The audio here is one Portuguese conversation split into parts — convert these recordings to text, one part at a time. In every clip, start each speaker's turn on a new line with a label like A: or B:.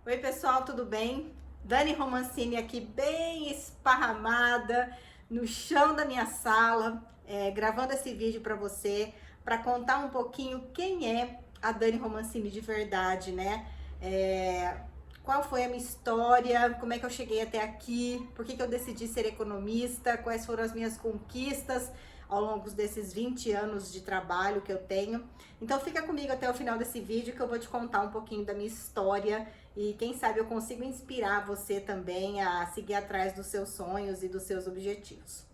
A: Oi pessoal, tudo bem? Dani Romancini aqui bem esparramada no chão da minha sala, gravando esse vídeo para você, para contar um pouquinho quem é a Dani Romancini de verdade, né? Qual foi a minha história, como é que eu cheguei até aqui, por que eu decidi ser economista, quais foram as minhas conquistas ao longo desses 20 anos de trabalho que eu tenho. Então fica comigo até o final desse vídeo que eu vou te contar um pouquinho da minha história e quem sabe eu consigo inspirar você também a seguir atrás dos seus sonhos e dos seus objetivos.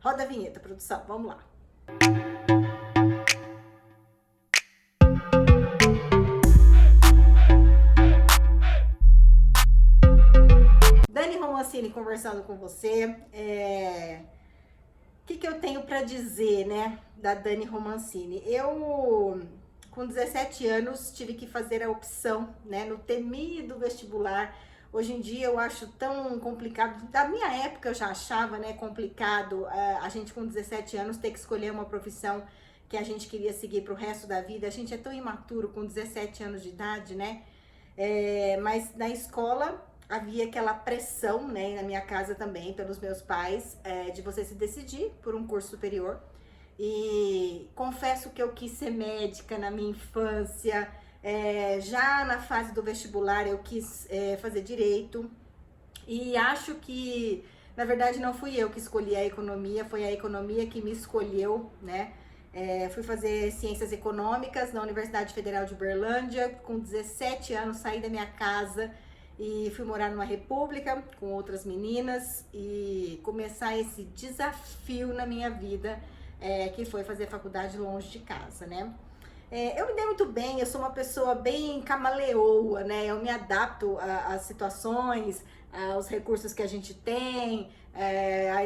A: Roda a vinheta, produção, vamos lá. Dani Romancini conversando com você. O que eu tenho para dizer, né, da Dani Romancini? Eu, com 17 anos, tive que fazer a opção, né, no temido vestibular. Hoje em dia eu acho tão complicado, da minha época eu já achava, né, complicado a gente com 17 anos ter que escolher uma profissão que a gente queria seguir pro resto da vida. A gente é tão imaturo com 17 anos de idade, né? Mas na escola havia aquela pressão, né, na minha casa também, pelos meus pais, de você se decidir por um curso superior. E confesso que eu quis ser médica na minha infância, já na fase do vestibular eu quis fazer direito, e acho que, na verdade, não fui eu que escolhi a economia, foi a economia que me escolheu, né? Fui fazer ciências econômicas na Universidade Federal de Uberlândia, com 17 anos saí da minha casa e fui morar numa república com outras meninas e começar esse desafio na minha vida, que foi fazer faculdade longe de casa, né? Eu me dei muito bem, eu sou uma pessoa bem camaleoa, né? Eu me adapto às situações, aos recursos que a gente tem,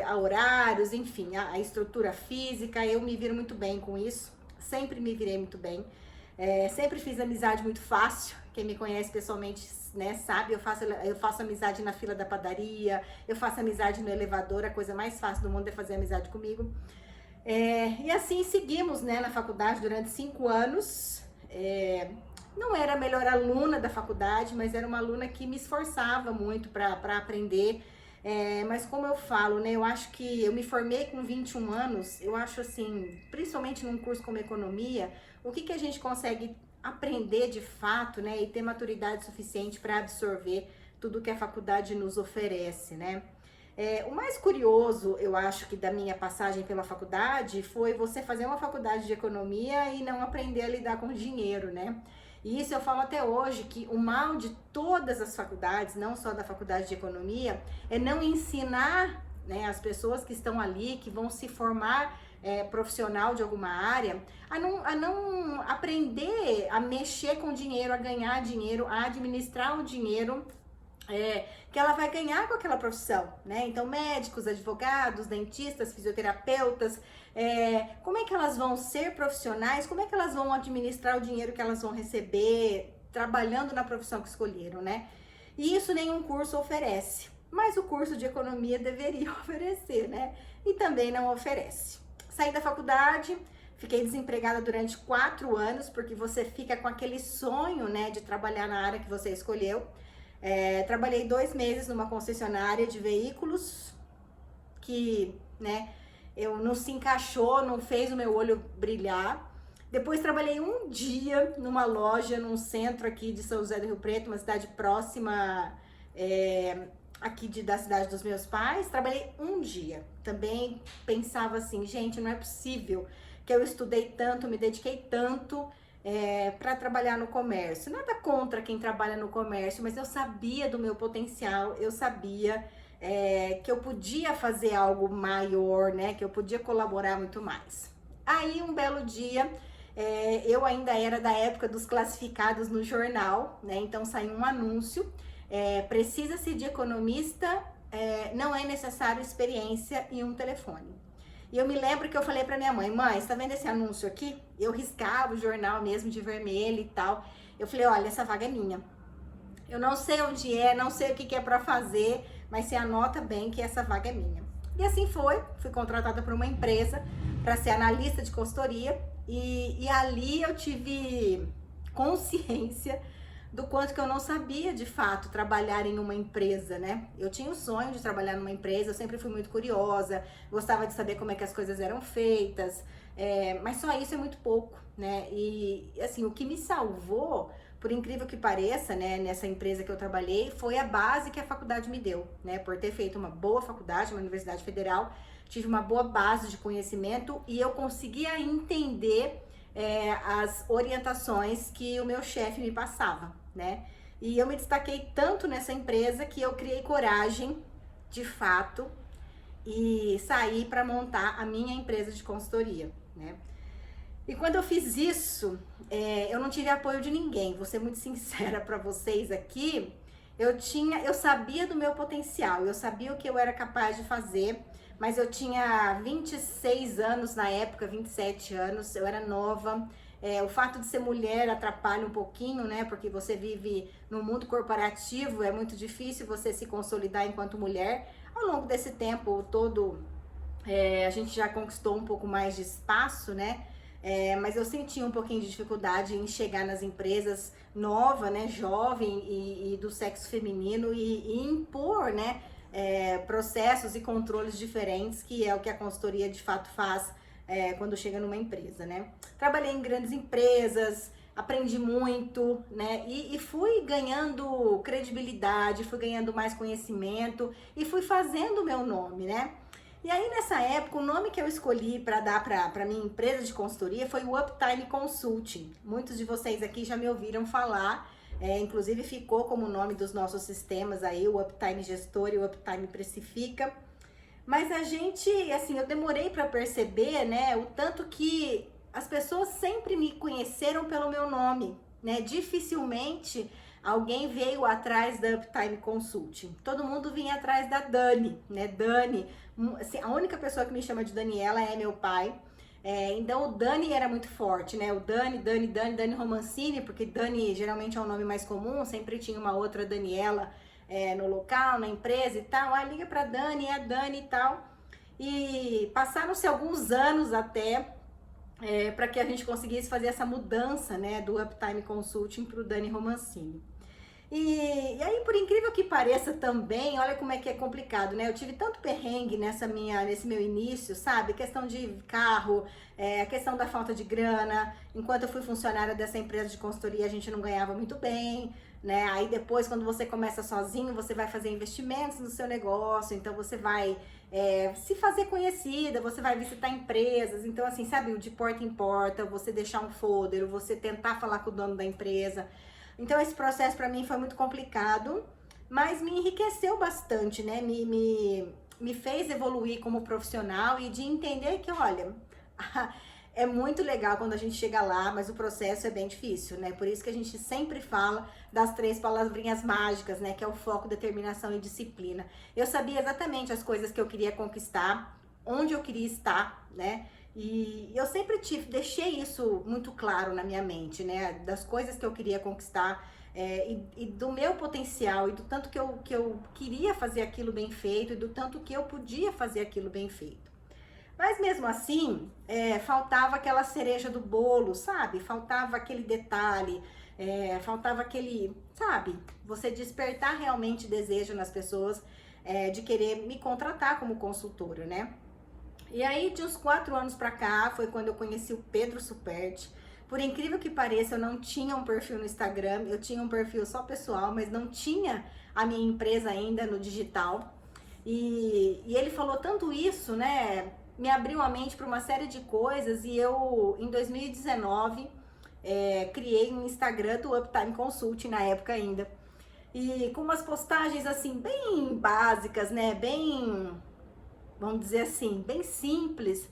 A: a horários, enfim, a estrutura física. Eu me viro muito bem com isso, sempre me virei muito bem. Sempre fiz amizade muito fácil. Quem me conhece pessoalmente, né, sabe, eu faço amizade na fila da padaria, eu faço amizade no elevador, a coisa mais fácil do mundo é fazer amizade comigo. E assim seguimos, né, na faculdade durante 5 anos. Não era a melhor aluna da faculdade, mas era uma aluna que me esforçava muito para aprender. Mas como eu falo, né, eu acho que eu me formei com 21 anos, eu acho assim, principalmente num curso como economia, o que a gente consegue aprender de fato, né, e ter maturidade suficiente para absorver tudo que a faculdade nos oferece, né? O mais curioso, eu acho que da minha passagem pela faculdade foi você fazer uma faculdade de economia e não aprender a lidar com dinheiro, né? E isso eu falo até hoje, que o mal de todas as faculdades, não só da faculdade de economia, é não ensinar, né, as pessoas que estão ali, que vão se formar profissional de alguma área, a não aprender a mexer com dinheiro, a ganhar dinheiro, a administrar o dinheiro que ela vai ganhar com aquela profissão, né? Então, médicos, advogados, dentistas, fisioterapeutas, como é que elas vão ser profissionais, como é que elas vão administrar o dinheiro que elas vão receber trabalhando na profissão que escolheram, né? E isso nenhum curso oferece, mas o curso de economia deveria oferecer, né? E também não oferece. Saí da faculdade, fiquei desempregada durante 4 anos, porque você fica com aquele sonho, né, de trabalhar na área que você escolheu. Trabalhei 2 meses numa concessionária de veículos que, né, eu não se encaixou, não fez o meu olho brilhar. Depois trabalhei 1 dia numa loja, num centro aqui de São José do Rio Preto, uma cidade próxima aqui da cidade dos meus pais. Trabalhei 1 dia. Também pensava assim, gente, não é possível que eu estudei tanto, me dediquei tanto para trabalhar no comércio. Nada contra quem trabalha no comércio, mas eu sabia do meu potencial, eu sabia que eu podia fazer algo maior, né? Que eu podia colaborar muito mais. Aí um belo dia, eu ainda era da época dos classificados no jornal, né? Então saiu um anúncio, precisa-se de economista, não é necessário experiência e um telefone. E eu me lembro que eu falei pra minha mãe, mãe, você tá vendo esse anúncio aqui? Eu riscava o jornal mesmo de vermelho e tal. Eu falei, olha, essa vaga é minha. Eu não sei onde é, não sei o que é pra fazer, mas você anota bem que essa vaga é minha. E assim foi, fui contratada por uma empresa para ser analista de consultoria e ali eu tive consciência do quanto que eu não sabia, de fato, trabalhar em uma empresa, né? Eu tinha o sonho de trabalhar numa empresa, eu sempre fui muito curiosa, gostava de saber como é que as coisas eram feitas, mas só isso é muito pouco, né? E, assim, o que me salvou, por incrível que pareça, né, nessa empresa que eu trabalhei, foi a base que a faculdade me deu, né? Por ter feito uma boa faculdade, uma universidade federal, tive uma boa base de conhecimento e eu conseguia entender as orientações que o meu chefe me passava, né? E eu me destaquei tanto nessa empresa que eu criei coragem, de fato, e saí para montar a minha empresa de consultoria, né? E quando eu fiz isso, eu não tive apoio de ninguém. Vou ser muito sincera para vocês aqui. Eu sabia do meu potencial, eu sabia o que eu era capaz de fazer, mas eu tinha 26 anos na época, 27 anos, eu era nova. O fato de ser mulher atrapalha um pouquinho, né? Porque você vive no mundo corporativo, é muito difícil você se consolidar enquanto mulher. Ao longo desse tempo todo, a gente já conquistou um pouco mais de espaço, né? Mas eu senti um pouquinho de dificuldade em chegar nas empresas nova, né, jovem e do sexo feminino e impor, né, processos e controles diferentes, que é o que a consultoria de fato faz quando chega numa empresa, né. Trabalhei em grandes empresas, aprendi muito, né, e fui ganhando credibilidade, fui ganhando mais conhecimento e fui fazendo o meu nome, né. E aí, nessa época, o nome que eu escolhi para dar para minha empresa de consultoria foi o Uptime Consulting. Muitos de vocês aqui já me ouviram falar, inclusive ficou como nome dos nossos sistemas aí, o Uptime Gestor e o Uptime Precifica. Mas a gente, assim, eu demorei para perceber, né, o tanto que as pessoas sempre me conheceram pelo meu nome, né? Dificilmente alguém veio atrás da Uptime Consulting. Todo mundo vinha atrás da Dani, né? Dani, assim, a única pessoa que me chama de Daniela é meu pai. Então o Dani era muito forte, né? O Dani Romancini, porque Dani geralmente é o nome mais comum, sempre tinha uma outra Daniela no local, na empresa e tal. Ah, liga pra Dani, é a Dani e tal. E passaram-se alguns anos até para que a gente conseguisse fazer essa mudança, né, do Uptime Consulting para o Dani Romancini. E aí, por incrível que pareça também, olha como é que é complicado, né? Eu tive tanto perrengue nesse meu início, sabe? Questão de carro, a questão da falta de grana. Enquanto eu fui funcionária dessa empresa de consultoria, a gente não ganhava muito bem, né? Aí depois, quando você começa sozinho, você vai fazer investimentos no seu negócio, então você vai se fazer conhecida, você vai visitar empresas. Então, assim, sabe, o de porta em porta, você deixar um folder, você tentar falar com o dono da empresa. Então, esse processo para mim foi muito complicado, mas me enriqueceu bastante, né? Me fez evoluir como profissional e de entender que, olha, é muito legal quando a gente chega lá, mas o processo é bem difícil, né? Por isso que a gente sempre fala das 3 palavrinhas mágicas, né? Que é o foco, determinação e disciplina. Eu sabia exatamente as coisas que eu queria conquistar, onde eu queria estar, né? E eu sempre deixei isso muito claro na minha mente, né? Das coisas que eu queria conquistar e do meu potencial e do tanto que eu queria fazer aquilo bem feito e do tanto que eu podia fazer aquilo bem feito. Mas mesmo assim, faltava aquela cereja do bolo, sabe? Faltava aquele detalhe, faltava aquele, sabe? Você despertar realmente desejo nas pessoas de querer me contratar como consultora, né? E aí, de uns 4 anos pra cá, foi quando eu conheci o Pedro Superti. Por incrível que pareça, eu não tinha um perfil no Instagram, eu tinha um perfil só pessoal, mas não tinha a minha empresa ainda no digital. E ele falou tanto isso, né? Me abriu a mente para uma série de coisas e eu, em 2019, criei um Instagram do Uptime Consulting, na época ainda. E com umas postagens, assim, bem básicas, né? Bem, vamos dizer assim, bem simples,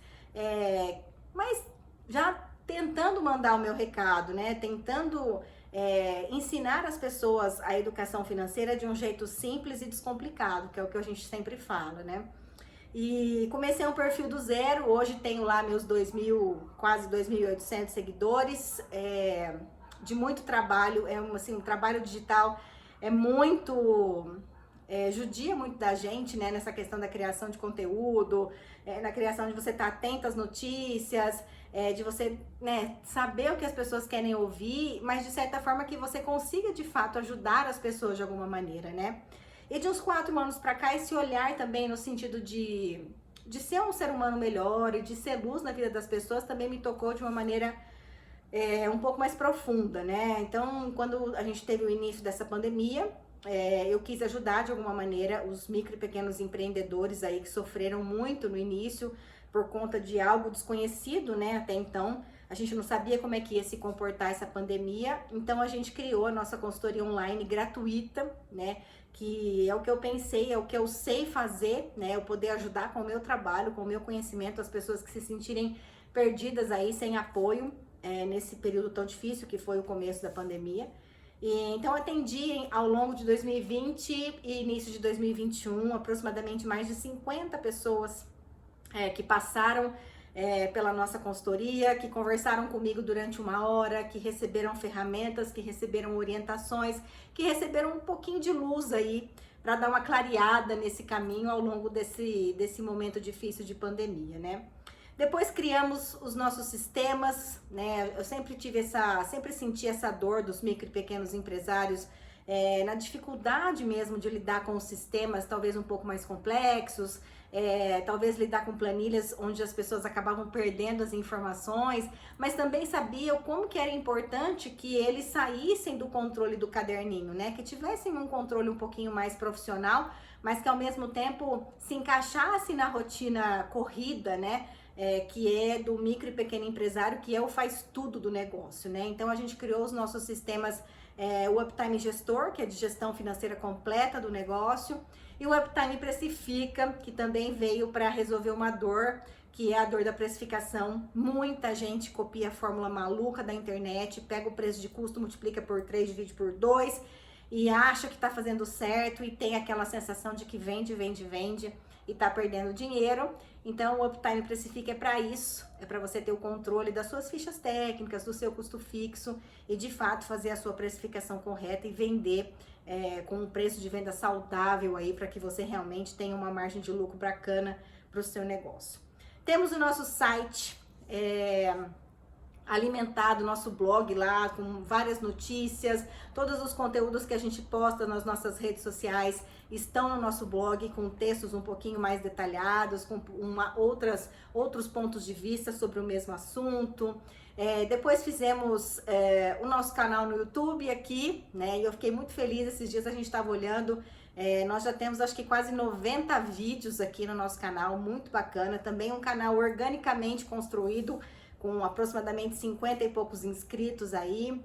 A: mas já tentando mandar o meu recado, né? Tentando ensinar as pessoas a educação financeira de um jeito simples e descomplicado, que é o que a gente sempre fala, né? E comecei um perfil do zero, hoje tenho lá meus 2.000, quase 2.800 seguidores, de muito trabalho, assim, um trabalho digital muito... judia muito da gente, né, nessa questão da criação de conteúdo, na criação de você estar atento às notícias, de você, né, saber o que as pessoas querem ouvir, mas de certa forma que você consiga de fato ajudar as pessoas de alguma maneira, né? E de uns 4 anos pra cá, esse olhar também no sentido de ser um ser humano melhor e de ser luz na vida das pessoas também me tocou de uma maneira um pouco mais profunda, né? Então, quando a gente teve o início dessa pandemia, eu quis ajudar de alguma maneira os micro e pequenos empreendedores aí que sofreram muito no início por conta de algo desconhecido, né? Até então, a gente não sabia como é que ia se comportar essa pandemia, então a gente criou a nossa consultoria online gratuita, né? Que é o que eu pensei, é o que eu sei fazer, né? Eu poder ajudar com o meu trabalho, com o meu conhecimento, as pessoas que se sentirem perdidas aí, sem apoio, nesse período tão difícil que foi o começo da pandemia. Então atendi ao longo de 2020 e início de 2021 aproximadamente mais de 50 pessoas que passaram pela nossa consultoria, que conversaram comigo durante 1 hora, que receberam ferramentas, que receberam orientações, que receberam um pouquinho de luz aí para dar uma clareada nesse caminho ao longo desse momento difícil de pandemia, né? Depois criamos os nossos sistemas, né? Eu sempre senti essa dor dos micro e pequenos empresários na dificuldade mesmo de lidar com os sistemas, talvez um pouco mais complexos, talvez lidar com planilhas onde as pessoas acabavam perdendo as informações, mas também sabiam como que era importante que eles saíssem do controle do caderninho, né? Que tivessem um controle um pouquinho mais profissional, mas que ao mesmo tempo se encaixasse na rotina corrida, né? Que é do micro e pequeno empresário, que é o faz tudo do negócio, né? Então a gente criou os nossos sistemas, o Uptime Gestor, que é de gestão financeira completa do negócio, e o Uptime Precifica, que também veio para resolver uma dor, que é a dor da precificação. Muita gente copia a fórmula maluca da internet, pega o preço de custo, multiplica por 3, divide por 2 e acha que tá fazendo certo e tem aquela sensação de que vende e tá perdendo dinheiro. Então o Uptime Precifica é para isso, é para você ter o controle das suas fichas técnicas, do seu custo fixo e de fato fazer a sua precificação correta e vender com um preço de venda saudável aí, para que você realmente tenha uma margem de lucro bacana para o seu negócio. Temos o nosso site alimentado, nosso blog lá com várias notícias, todos os conteúdos que a gente posta nas nossas redes sociais estão no nosso blog com textos um pouquinho mais detalhados, com outros pontos de vista sobre o mesmo assunto. Depois fizemos o nosso canal no YouTube aqui, né? E eu fiquei muito feliz, esses dias a gente estava olhando, nós já temos acho que quase 90 vídeos aqui no nosso canal, muito bacana. Também um canal organicamente construído, com aproximadamente 50 e poucos inscritos aí.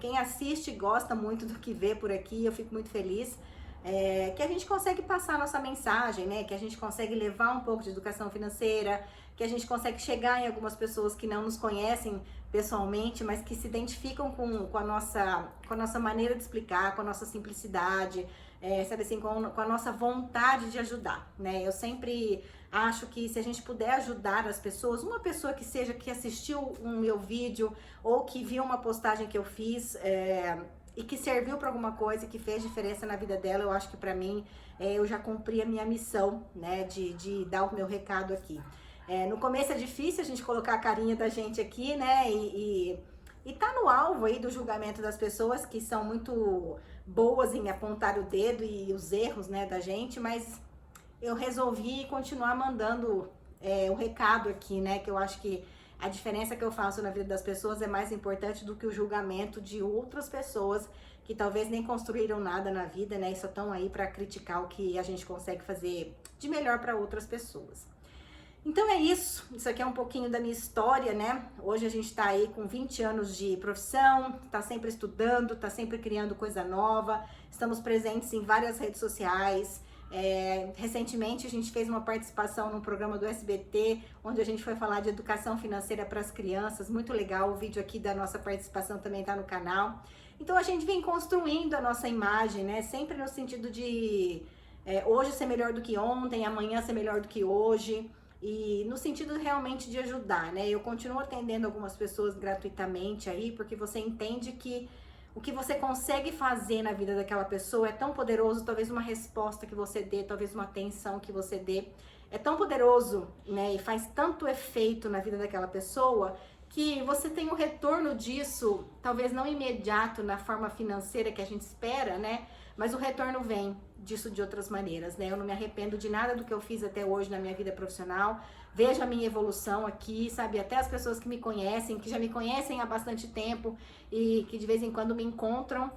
A: Quem assiste gosta muito do que vê por aqui, eu fico muito feliz. Que a gente consegue passar a nossa mensagem, né? Que a gente consegue levar um pouco de educação financeira, que a gente consegue chegar em algumas pessoas que não nos conhecem pessoalmente, mas que se identificam com a nossa maneira de explicar, com a nossa simplicidade, sabe assim, com a nossa vontade de ajudar, né? Eu sempre acho que se a gente puder ajudar as pessoas, uma pessoa que assistiu um meu vídeo ou que viu uma postagem que eu fiz, e que serviu para alguma coisa, que fez diferença na vida dela, eu acho que para mim, eu já cumpri a minha missão, né, de dar o meu recado aqui. No começo é difícil a gente colocar a carinha da gente aqui, né, e tá no alvo aí do julgamento das pessoas, que são muito boas em apontar o dedo e os erros, né, da gente, mas eu resolvi continuar mandando o recado aqui, né, que eu acho que a diferença que eu faço na vida das pessoas é mais importante do que o julgamento de outras pessoas que talvez nem construíram nada na vida, né? E só estão aí para criticar o que a gente consegue fazer de melhor para outras pessoas. Então é isso. Isso aqui é um pouquinho da minha história, né? Hoje a gente tá aí com 20 anos de profissão, tá sempre estudando, tá sempre criando coisa nova. Estamos presentes em várias redes sociais. Recentemente a gente fez uma participação num programa do SBT, onde a gente foi falar de educação financeira para as crianças, muito legal. O vídeo aqui da nossa participação também está no canal. Então a gente vem construindo a nossa imagem, né? Sempre no sentido de hoje ser melhor do que ontem, amanhã ser melhor do que hoje, e no sentido realmente de ajudar, né? Eu continuo atendendo algumas pessoas gratuitamente aí, porque você entende que o que você consegue fazer na vida daquela pessoa é tão poderoso, talvez uma resposta que você dê, talvez uma atenção que você dê, é tão poderoso, né, e faz tanto efeito na vida daquela pessoa, que você tem um retorno disso, talvez não imediato na forma financeira que a gente espera, né, mas o retorno vem disso de outras maneiras, né, eu não me arrependo de nada do que eu fiz até hoje na minha vida profissional, vejo a minha evolução aqui, sabe, até as pessoas que me conhecem, que já me conhecem há bastante tempo e que de vez em quando me encontram,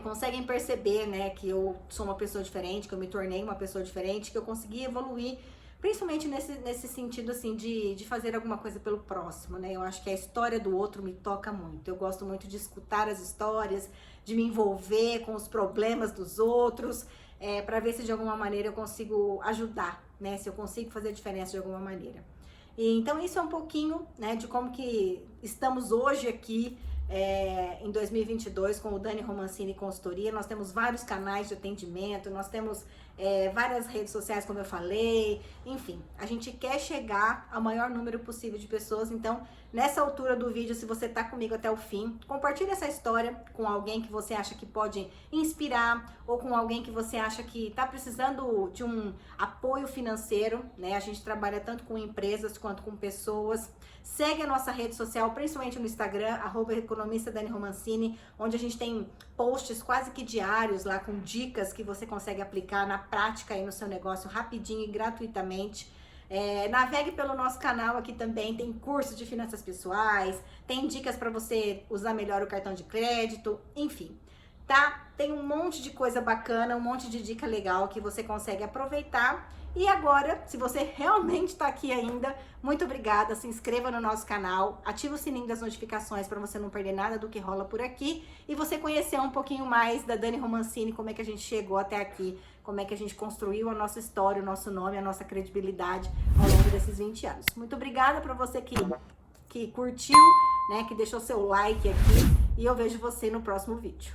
A: conseguem perceber, né, que eu sou uma pessoa diferente, que eu me tornei uma pessoa diferente, que eu consegui evoluir, principalmente nesse sentido, assim, de fazer alguma coisa pelo próximo, né, eu acho que a história do outro me toca muito, eu gosto muito de escutar as histórias, de me envolver com os problemas dos outros, para ver se de alguma maneira eu consigo ajudar, né, se eu consigo fazer diferença de alguma maneira. E, então isso é um pouquinho, né, de como que estamos hoje aqui, em 2022 com o Dani Romancini Consultoria. Nós temos vários canais de atendimento, nós temos várias redes sociais, como eu falei, enfim, a gente quer chegar ao maior número possível de pessoas. Então, nessa altura do vídeo, se você tá comigo até o fim, compartilhe essa história com alguém que você acha que pode inspirar, ou com alguém que você acha que tá precisando de um apoio financeiro, né? A gente trabalha tanto com empresas quanto com pessoas. Segue a nossa rede social, principalmente no Instagram, @economista_Dani_Romancini, onde a gente tem posts quase que diários lá com dicas que você consegue aplicar na prática aí no seu negócio rapidinho e gratuitamente. Navegue pelo nosso canal aqui também, tem cursos de finanças pessoais, tem dicas para você usar melhor o cartão de crédito, enfim, tá? Tem um monte de coisa bacana, um monte de dica legal que você consegue aproveitar. E agora, se você realmente está aqui ainda, muito obrigada, se inscreva no nosso canal, ativa o sininho das notificações para você não perder nada do que rola por aqui e você conhecer um pouquinho mais da Dani Romancini, como é que a gente chegou até aqui, como é que a gente construiu a nossa história, o nosso nome, a nossa credibilidade ao longo desses 20 anos. Muito obrigada para você que curtiu, né, que deixou seu like aqui, e eu vejo você no próximo vídeo.